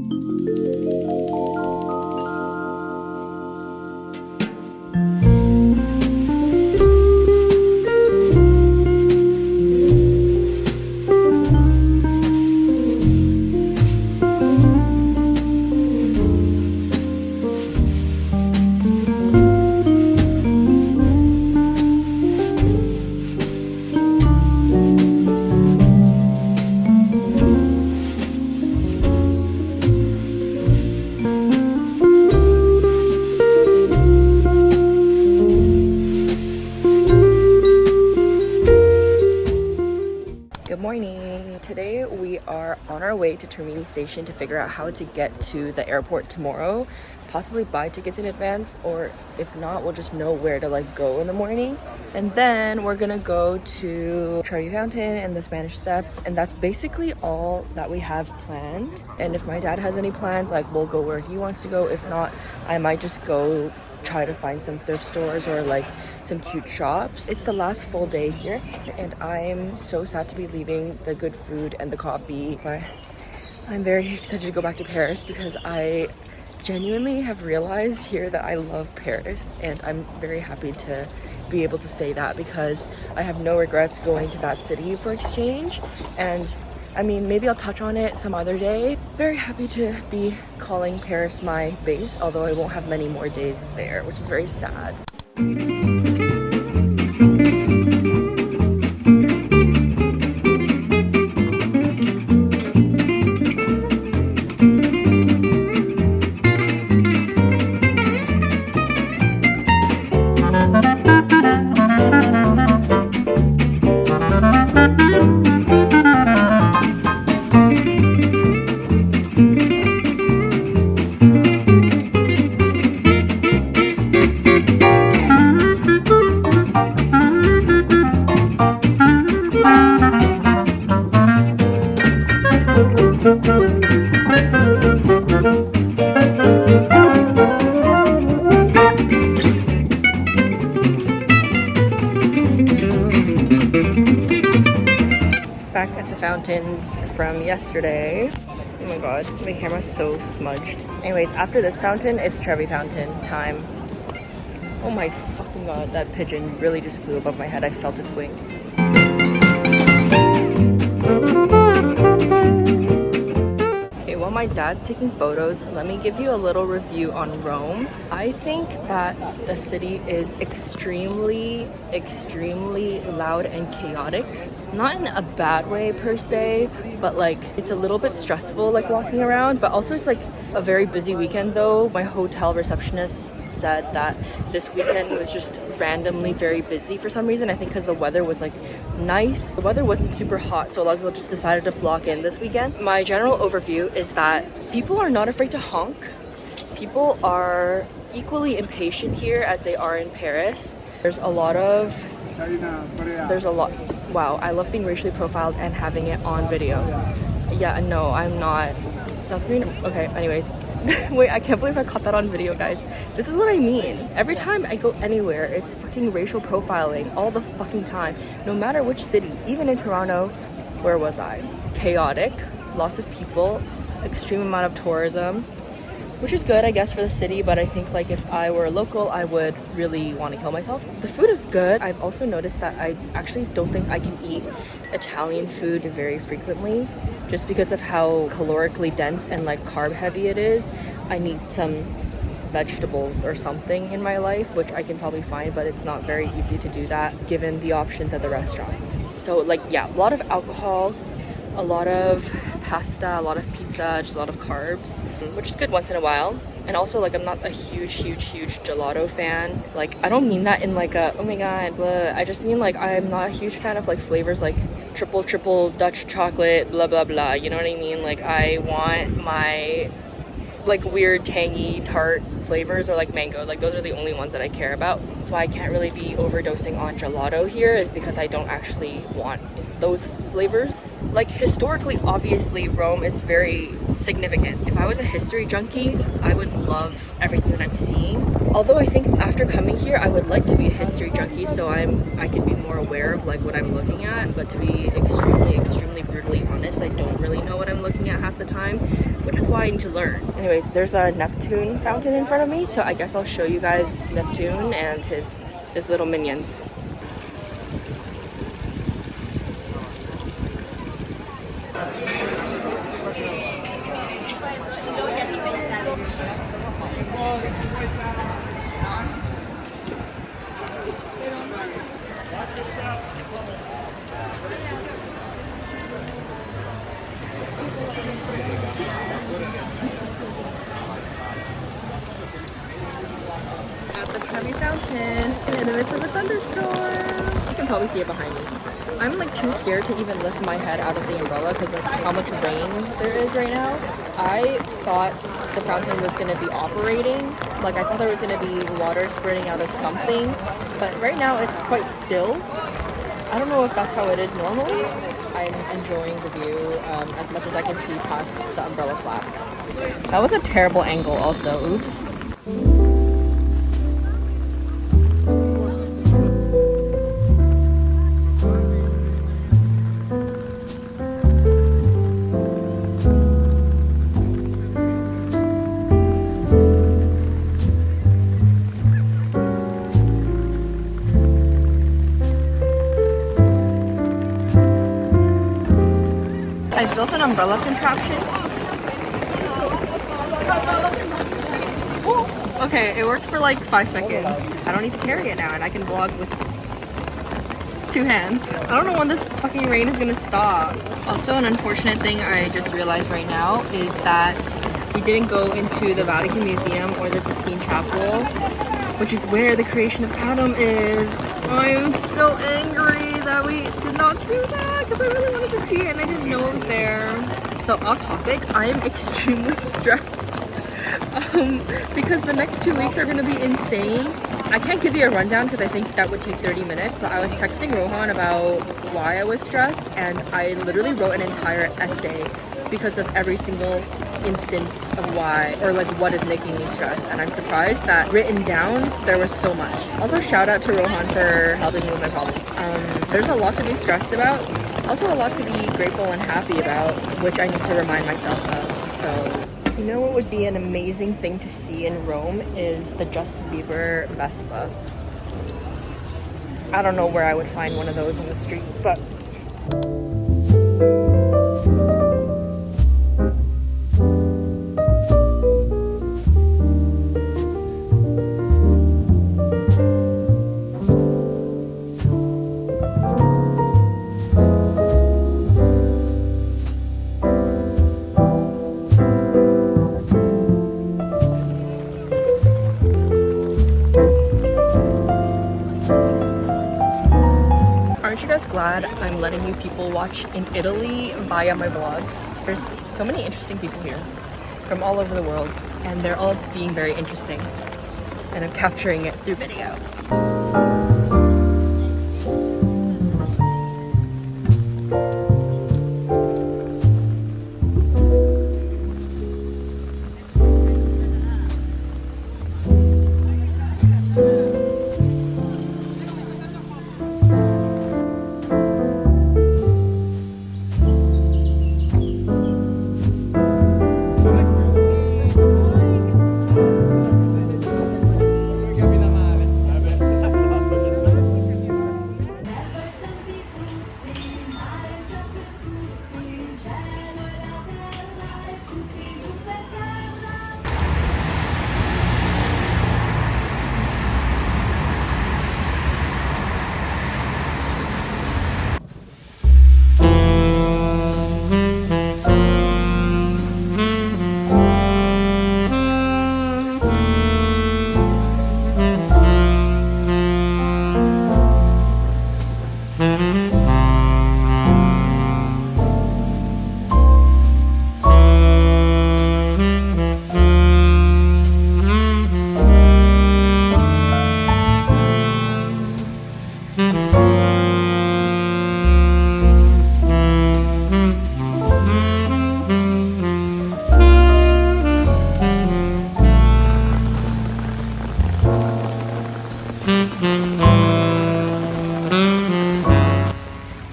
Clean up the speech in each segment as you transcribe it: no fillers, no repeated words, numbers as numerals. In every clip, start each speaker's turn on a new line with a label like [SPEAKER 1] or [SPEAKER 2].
[SPEAKER 1] Good morning. Today we are on our way to Termini station to figure out how to get to the airport tomorrow, possibly buy tickets in advance, or if not, we'll just know where to go in the morning. And then we're gonna go to Trevi Fountain and the Spanish Steps, and that's basically all that we have planned. And if my dad has any plans, we'll go where he wants to go. If not, I might just go try to find some thrift stores or some cute shops. It's the last full day here and I'm so sad to be leaving the good food and the coffee, but I'm very excited to go back to Paris because I genuinely have realized here that I love Paris, and I'm very happy to be able to say that because I have no regrets going to that city for exchange. And I mean, maybe I'll touch on it some other day. Very happy to be calling Paris my base, although I won't have many more days there, which is very sad. Back at the fountains from yesterday. Oh my god, my camera's so smudged. Anyways, after this fountain, it's Trevi Fountain time. Oh my fucking god, that pigeon really just flew above my head. I felt its wing. Okay, while my dad's taking photos, let me give you a little review on Rome. I think that the city is extremely loud and chaotic. Not in a bad way per se, but it's a little bit stressful walking around, but also it's a very busy weekend though. My hotel receptionist said that this weekend was just randomly very busy for some reason. I think because the weather was nice. The weather wasn't super hot, so a lot of people just decided to flock in this weekend. My general overview is that people are not afraid to honk. People are equally impatient here as they are in Paris. There's a lot. Wow, I love being racially profiled and having it on video. Yeah, no, I'm not. South Korean? Okay, anyways. Wait, I can't believe I caught that on video, guys. This is what I mean. Every time I go anywhere, it's fucking racial profiling all the fucking time. No matter which city, even in Toronto, where was I? Chaotic, lots of people, extreme amount of tourism, which is good, I guess, for the city, but I think if I were a local, I would really want to kill myself. The food is good. I've also noticed that I actually don't think I can eat Italian food very frequently just because of how calorically dense and carb heavy it is. I need some vegetables or something in my life, which I can probably find, but it's not very easy to do that given the options at the restaurants. So yeah, a lot of alcohol, a lot of pasta, a lot of pizza, just a lot of carbs, which is good once in a while. And also I'm not a huge gelato fan. I don't mean that in a oh my god blah. I just mean I'm not a huge fan of flavors triple Dutch chocolate blah blah blah, you know what I mean? I want my weird tangy tart flavors or mango. Those are the only ones that I care about. That's why I can't really be overdosing on gelato here, is because I don't actually want those flavors. Historically, obviously Rome is very significant. If I was a history junkie, I would love everything that I'm seeing. Although I think after coming here, I would like to be a history junkie so I could be more aware of what I'm looking at. But to be extremely brutally honest, I don't really know what I'm looking at half the time, which is why I need to learn. Anyways, there's a Neptune fountain in front of me, so I guess I'll show you guys Neptune and his little minions. At the Trevi fountain in the midst of a thunderstorm. You can probably see it behind me. I'm like too scared to even lift my head out of the umbrella because of how much rain there is right now. I thought the fountain was going to be operating. Like I thought there was going to be water spurting out of something, but right now it's quite still. I don't know if that's how it is normally. I'm enjoying the view as much as I can see past the umbrella flaps. That was a terrible angle also, oops. I built an umbrella contraption. Okay, it worked for like 5 seconds. I don't need to carry it now and I can vlog with 2 hands. I don't know when this fucking rain is gonna stop. Also, an unfortunate thing I just realized right now is that we didn't go into the Vatican Museum or the Sistine Chapel, which is where the creation of Adam is. I am so angry that we did not do that because I really wanted to see it and I didn't know it was there. So off topic, I am extremely stressed because the next 2 weeks are going to be insane. I can't give you a rundown because I think that would take 30 minutes, but I was texting Rohan about why I was stressed and I literally wrote an entire essay because of every single instance of why, or like what is making me stressed, and I'm surprised that written down there was so much. Also shout out to Rohan for helping me with my problems. There's a lot to be stressed about, also a lot to be grateful and happy about, which I need to remind myself of. So you know what would be an amazing thing to see in Rome is the Justin Bieber Vespa. I don't know where I would find one of those in the streets, but aren't you guys glad I'm letting you people watch in Italy via my vlogs? There's so many interesting people here from all over the world and they're all being very interesting and I'm capturing it through video.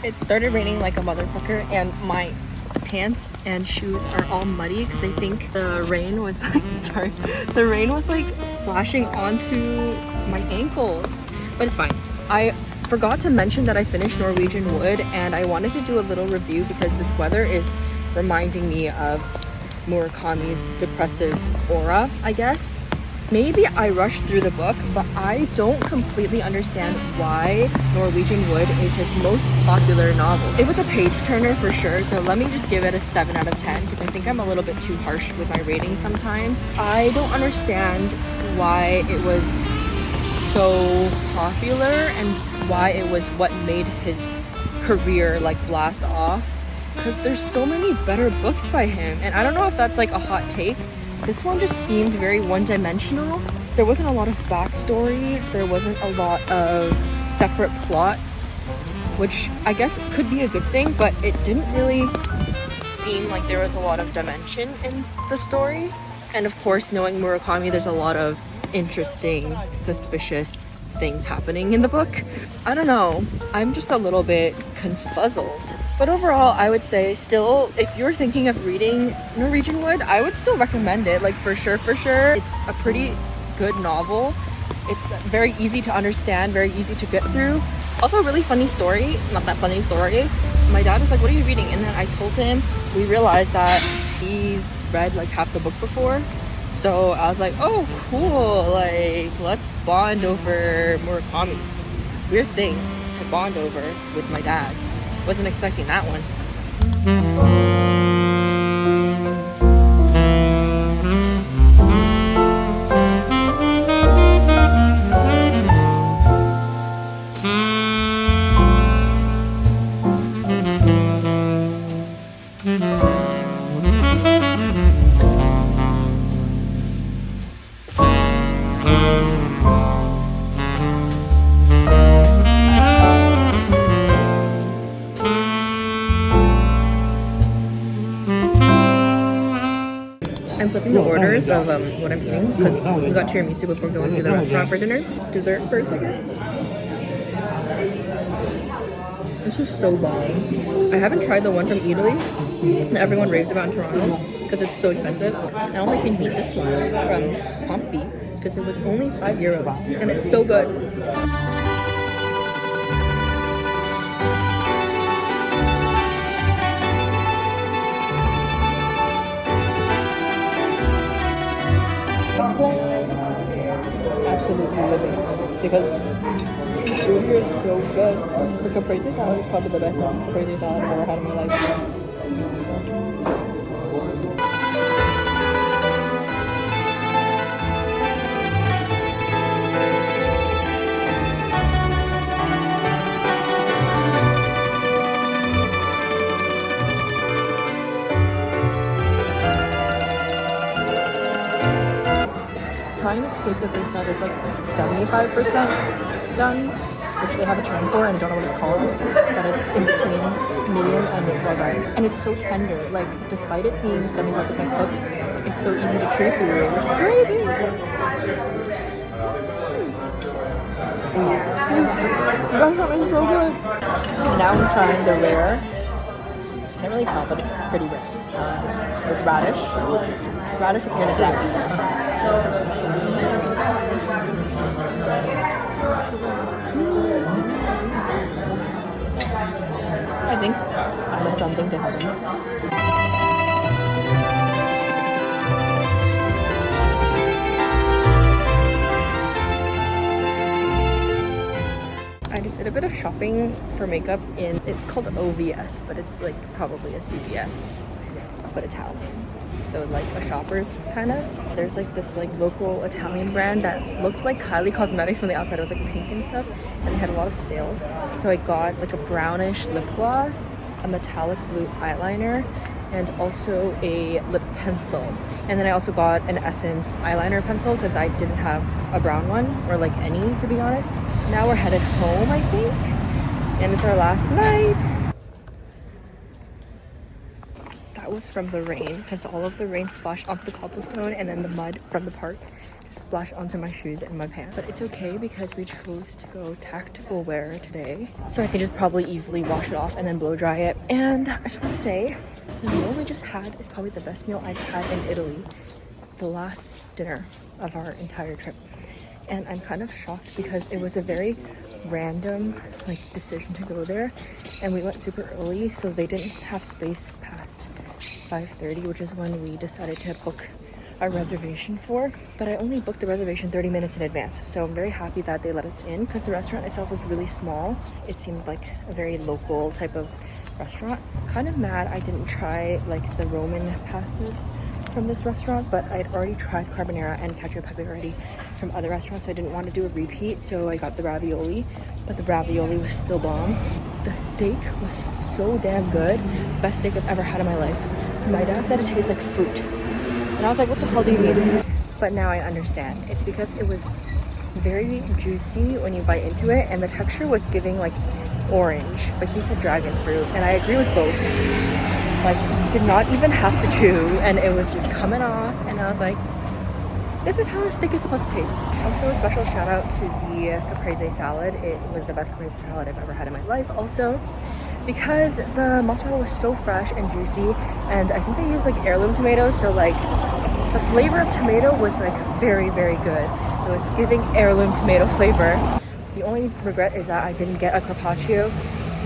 [SPEAKER 1] It started raining like a motherfucker and my pants and shoes are all muddy because I think the rain was like, sorry, the rain was like splashing onto my ankles, but it's fine. I forgot to mention that I finished Norwegian Wood, and I wanted to do a little review because this weather is reminding me of Murakami's depressive aura, I guess. Maybe I rushed through the book, but I don't completely understand why Norwegian Wood is his most popular novel. It was a page turner for sure, so let me just give it a 7 out of 10 because I think I'm a little bit too harsh with my rating sometimes. I don't understand why it was so popular and why it was what made his career like blast off, because there's so many better books by him, and I don't know if that's like a hot take. This one just seemed very one-dimensional. There wasn't a lot of backstory. There wasn't a lot of separate plots, which I guess could be a good thing, but it didn't really seem like there was a lot of dimension in the story. And of course, knowing Murakami, there's a lot of interesting, suspicious things happening in the book. I don't know. I'm just a little bit confuzzled. But overall, I would say still, if you're thinking of reading Norwegian Wood, I would still recommend it, like for sure. It's a pretty good novel. It's very easy to understand, very easy to get through. Also a really funny story, not that funny story. My dad was like, what are you reading? And then I told him, we realized that he's read like half the book before. So I was like, oh cool, like let's bond over Murakami. Weird thing to bond over with my dad. Wasn't expecting that one. I'm flipping the orders of what I'm eating because we got tiramisu before going to the restaurant for dinner. Dessert first, I guess. This is so bomb. I haven't tried the one from Italy that everyone raves about in Toronto because it's so expensive. I don't think I can beat this one from Pompey because it was only €5 and it's so good. Absolutely living because the food here is so good. The caprese salad is probably the best caprese salad I've ever had in my life. Trying to steak that they said is like 75% done, which they have a term for and I don't know what it's called, but it's in between medium and well done. And it's so tender, like despite it being 75% cooked, it's so easy to chew through, which is crazy. This restaurant is so good. Now I'm trying the rare. Can't really tell, but it's pretty rare. With radish. Radish with vinaigrette. I think I'm a something to heaven. I just did a bit of shopping for makeup in, it's called OVS, but it's like probably a CVS, but Italian. So like a Shoppers kind of. There's like this like local Italian brand that looked like Kylie Cosmetics from the outside. It was like pink and stuff, and they had a lot of sales. So I got like a brownish lip gloss, a metallic blue eyeliner, and also a lip pencil. And then I also got an Essence eyeliner pencil because I didn't have a brown one, or like any, to be honest. Now we're headed home, I think, and it's our last night. That was from the rain because all of the rain splashed onto the cobblestone, and then the mud from the park just splashed onto my shoes and my pants. But it's okay because we chose to go tactical wear today, so I can just probably easily wash it off and then blow dry it. And I just want to say The meal we just had is probably the best meal I've had in Italy. The last dinner of our entire trip. And I'm kind of shocked because it was a very random decision to go there, and we went super early, so they didn't have space past 5:30, which is when we decided to book our reservation for. But I only booked the reservation 30 minutes in advance, so I'm very happy that they let us in because the restaurant itself was really small. It seemed like a very local type of restaurant. Kind of mad I didn't try the Roman pastas from this restaurant, but I'd already tried carbonara and cacio e pepe already from other restaurants, so I didn't want to do a repeat, so I got the ravioli, but the ravioli was still bomb. The steak was so damn good. Best steak I've ever had in my life. My dad said it tastes like fruit, and I was like, what the hell do you mean? But now I understand. It's because it was very juicy when you bite into it, and the texture was giving orange, but he said dragon fruit, and I agree with both. Did not even have to chew, and it was just coming off, and I was like, this is how a steak is supposed to taste. Also, a special shout out to the caprese salad. It was the best caprese salad I've ever had in my life. Also, because the mozzarella was so fresh and juicy, and I think they used heirloom tomatoes, so the flavor of tomato was very, very good. It was giving heirloom tomato flavor. The only regret is that I didn't get a carpaccio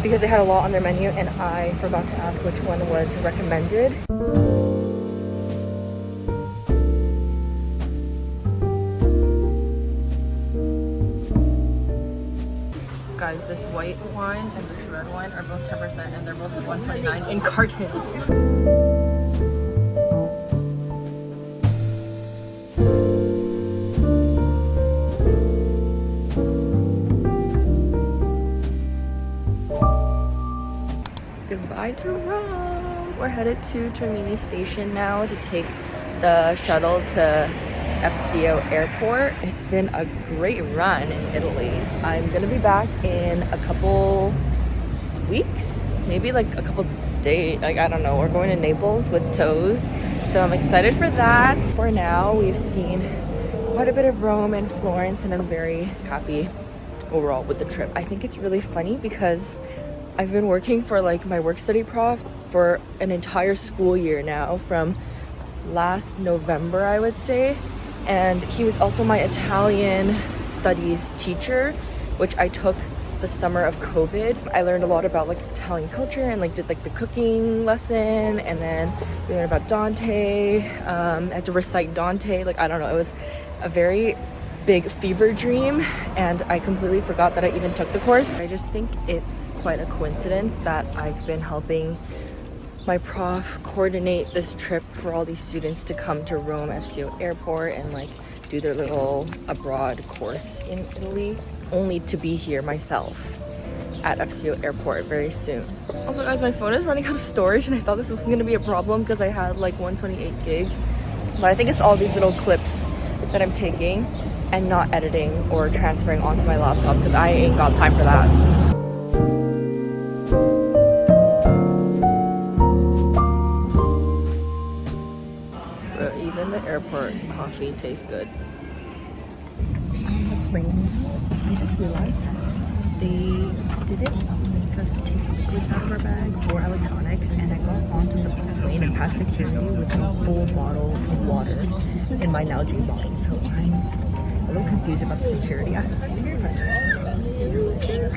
[SPEAKER 1] because they had a lot on their menu, and I forgot to ask which one was recommended. Guys, this white wine and this red wine are both 10%, and they're both $1.29 in cartons. Goodbye to Rome. We're headed to Termini station now to take the shuttle to FCO airport. It's been a great run in Italy. I'm gonna be back in a couple weeks, maybe a couple days. I don't know. We're going to Naples with Toes, so I'm excited for that. For now, we've seen quite a bit of Rome and Florence, and I'm very happy overall with the trip. I think it's really funny because I've been working for my work study prof for an entire school year now, from last November, I would say. And he was also my Italian studies teacher, which I took the summer of COVID. I learned a lot about Italian culture and did the cooking lesson, and then we learned about Dante. I had to recite Dante. I don't know, it was a very big fever dream, and I completely forgot that I even took the course. I just think it's quite a coincidence that I've been helping my prof coordinate this trip for all these students to come to Rome FCO airport and do their little abroad course in Italy, only to be here myself at FCO airport very soon. Also, guys, my phone is running out of storage, and I thought this was going to be a problem because I had 128 gigs, but I think it's all these little clips that I'm taking and not editing or transferring onto my laptop because I ain't got time for that. But even the airport coffee tastes good. On the plane, I just realized that they didn't make us take liquids out of our bag or electronics, and I got onto the plane and passed security with a whole bottle of water in my Nalgene bottle, so I'm a little confused about the security aspect here, but see you soon.